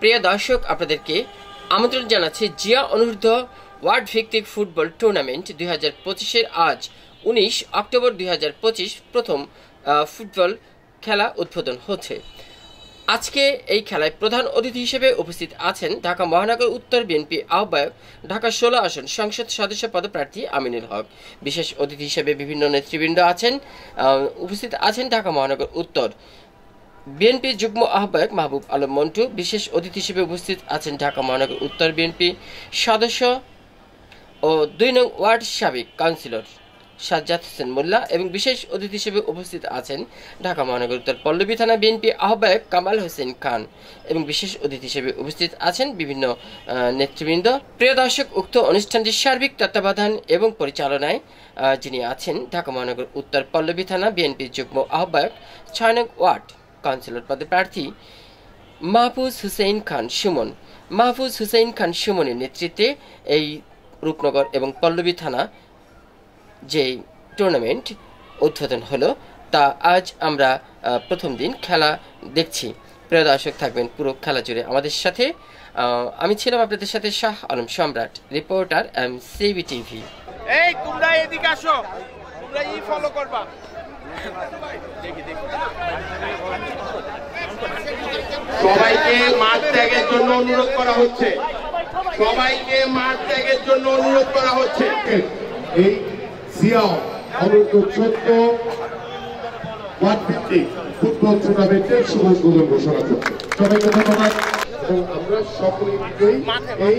প্রিয় দর্শক, আপনাদেরকে আমন্ত্রণ জানাচ্ছি জিয়া অনূর্ধ্ব ওয়ার্ল্ড ভিত্তিক ফুটবল টুর্নামেন্ট 2025-এর আজ 19 অক্টোবর 2025 প্রথম ফুটবল খেলা উদ্বোধন হচ্ছে। আজকে এই খেলায় প্রধান অতিথি হিসেবে উপস্থিত আছেন ঢাকা মহানগর উত্তর বিএনপি আহ্বায়ক, ঢাকা 16 আসন সংসদ সদস্য পদপ্রার্থী আমিনুল হক। বিশেষ অতিথি হিসেবে বিভিন্ন নেতৃবৃন্দ আছেন, উপস্থিত আছেন ঢাকা মহানগর উত্তর বিএনপি যুগ্ম আহ্বায়ক মাহবুব আলম মন্টু। বিশেষ অতিথি হিসেবে উপস্থিত আছেন ঢাকা মহানগর উত্তর বিএনপি সদস্য ও 2 নং ওয়ার্ড সাবেক কাউন্সিলর সাজ্জাদ হোসেন মোল্লা এবং বিশেষ অতিথি হিসেবে উপস্থিত আছেন ঢাকা মহানগর উত্তর পল্লবী থানা বিএনপি আহ্বায়ক কামাল হোসেন খান এবং বিশেষ অতিথি হিসেবে উপস্থিত আছেন বিভিন্ন নেতৃবৃন্দ। প্রিয় দর্শক, উক্ত অনুষ্ঠানটির সার্বিক তত্ত্বাবধান এবং পরিচালনায় যিনি আছেন ঢাকা মহানগর উত্তর পল্লবী থানা বিএনপি যুগ্ম আহ্বায়ক 6 নং ওয়ার্ড কাউন্সিলর পদে প্রার্থী মাহফুজ হুসেইন খান সুমন। মাহফুজ হুসেইন খান সুমনের নেতৃত্বে এই রূপনগর এবং পল্লবী থানা যে টুর্নামেন্ট উদ্বোধন হলো, তা আজ আমরা প্রথম দিন খেলা দেখছি। প্রিয় দর্শক, থাকবেন পুরো খেলা জুড়ে আমাদের সাথে। আমি ছিলাম আপনাদের সাথে শাহ আলম সম্রাট, রিপোর্টার MCB টিভি। এই তোমরা এদিকে আসো, তোমরা ফলো করবা। সবাইকে মাঠ ত্যাগের জন্য অনুরোধ করা হচ্ছে, সবাইকে মাঠ ত্যাগের জন্য অনুরোধ করা হচ্ছে। এই জিয়া অনূর্ধ্ব 14 ওয়ার্ল্ড ভিত্তিক ফুটবল টুর্নামেন্টের শুভ উদ্বোধন ঘোষণা করছে। সবাইকে ধন্যবাদ এবং আমরা সকলেই এই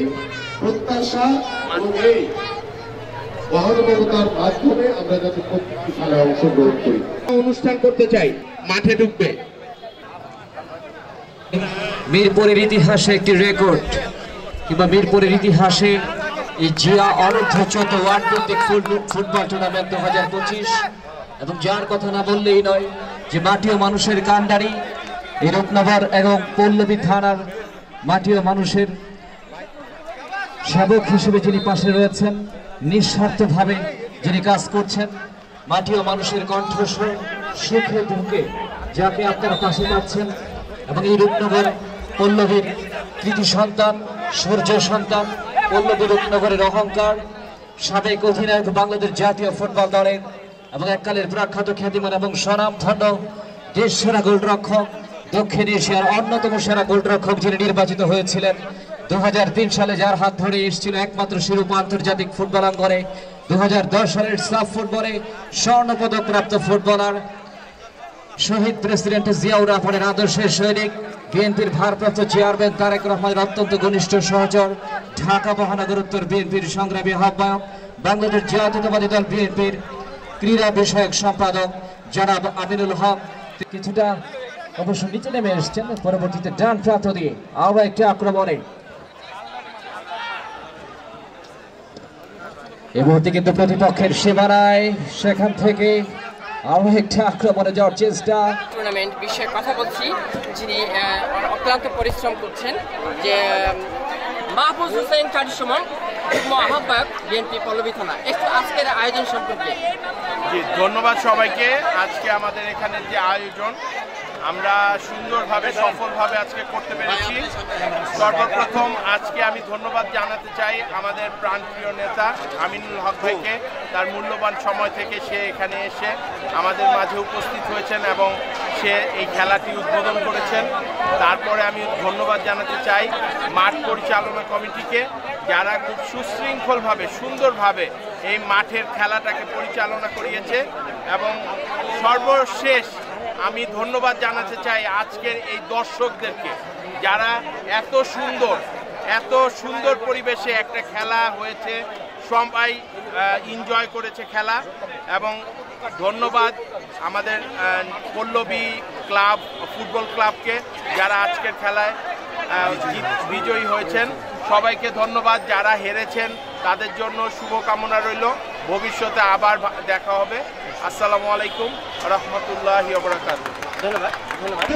প্রত্যাশা এবং এই মহানুভবতার মাধ্যমে আমরা যাতে প্রত্যেকটি খেলায় অংশগ্রহণ করি। অনুষ্ঠান করতে চাই, মাঠে ঢুকবে। মিরপুরের ইতিহাসে একটি রেকর্ড, কিংবা মিরপুরের ইতিহাসে এই জিয়া অনূর্ধ্ব 14 ওয়ার্ল্ড ভিত্তিক ফুটবল টুর্নামেন্ট 2025, এবং যার কথা না বললেই নয় যে মাটি ও মানুষের কান্ডারি এই রূপনগর এবং পল্লবী থানার মাটি ও মানুষের সেবক হিসেবে যিনি পাশে রয়েছেন, নিঃস্বার্থভাবে যিনি কাজ করছেন, মাটি ও মানুষের কণ্ঠস্বর সুখে দুঃখে যাকে আপনারা পাশে পাচ্ছেন, এবং এই রূপনগর পল্লবীর কৃতি সন্তান, সূর্য সন্তান, পল্লবী রূপনগরের অহংকার, সাবেক অধিনায়ক বাংলাদেশ জাতীয় ফুটবল দলের এবং এককালের প্রখ্যাত খ্যাতিমান এবং স্বনামধন্য দেশ সেরা গোলরক্ষক, দক্ষিণ এশিয়ার অন্যতম সেরা গোলরক্ষক যিনি নির্বাচিত হয়েছিলেন 2003 সালে, যার হাত ধরে এসেছিল একমাত্র শিরোপা আন্তর্জাতিক ফুটবল অঙ্গনে, 2010 সালের সাফ ফুটবলে স্বর্ণপদক প্রাপ্ত ফুটবলার, শহীদ প্রেসিডেন্ট জিয়াউর রহমানের আদর্শের সৈনিক, বিএনপির ভারপ্রাপ্ত চেয়ারম্যান তারেক রহমানের অত্যন্ত ঘনিষ্ঠ সহচর, ঢাকা মহানগর উত্তর বিএনপির সংগ্রামী আহ্বায়ক, বাংলাদেশ জাতীয়তাবাদী দল বিএনপির ক্রীড়া বিষয়ক সম্পাদক জনাব আমিনুল হক কিছুটা অবশ্য নিচে নেমে এসছেন। পরবর্তীতে ডান প্রান্ত দিয়ে আরো একটি আক্রমণে এই মুহূর্তে কিন্তু প্রতিপক্ষের সীমানায়, সেখান থেকে আরো একটা আক্রমণে যাওয়ার চেষ্টা। টুর্নামেন্ট বিষয়ে কথা বলছি, যিনি অক্লান্ত পরিশ্রম করছেন, যে মাহফুজ হুসেইন খান সুমন, যুগ্ম আহ্বায়ক বিএনপি পল্লবী থানা। একটু আজকের আয়োজন সম্পর্কে। জি, ধন্যবাদ সবাইকে। আজকে আমাদের এখানে যে আয়োজন আমরা সুন্দরভাবে সফলভাবে আজকে করতে পেরেছি। সর্বপ্রথম আজকে আমি ধন্যবাদ জানাতে চাই আমাদের প্রাণপ্রিয় নেতা আমিনুল হক ভাইকে, তার মূল্যবান সময় থেকে সে এখানে এসে আমাদের মাঝে উপস্থিত হয়েছেন এবং সে এই খেলাটি উদ্বোধন করেছেন। তারপরে আমি ধন্যবাদ জানাতে চাই মাঠ পরিচালনা কমিটিকে, যারা খুব সুশৃঙ্খলভাবে সুন্দরভাবে এই মাঠের খেলাটাকে পরিচালনা করিয়েছে। এবং সর্বশেষ আমি ধন্যবাদ জানাতে চাই আজকের এই দর্শকদেরকে, যারা এত সুন্দর পরিবেশে একটা খেলা হয়েছে, সবাই এনজয় করেছে খেলা। এবং ধন্যবাদ আমাদের পল্লবী ক্লাব, ফুটবল ক্লাবকে, যারা আজকের খেলায় বিজয়ী হয়েছেন। সবাইকে ধন্যবাদ। যারা হেরেছেন তাদের জন্য শুভকামনা রইল, ভবিষ্যতে আবার দেখা হবে। আসসালামু আলাইকুম রহমতুল্লাহি ওয়া বারাকাতুহু। ধন্যবাদ। ধন্যবাদ।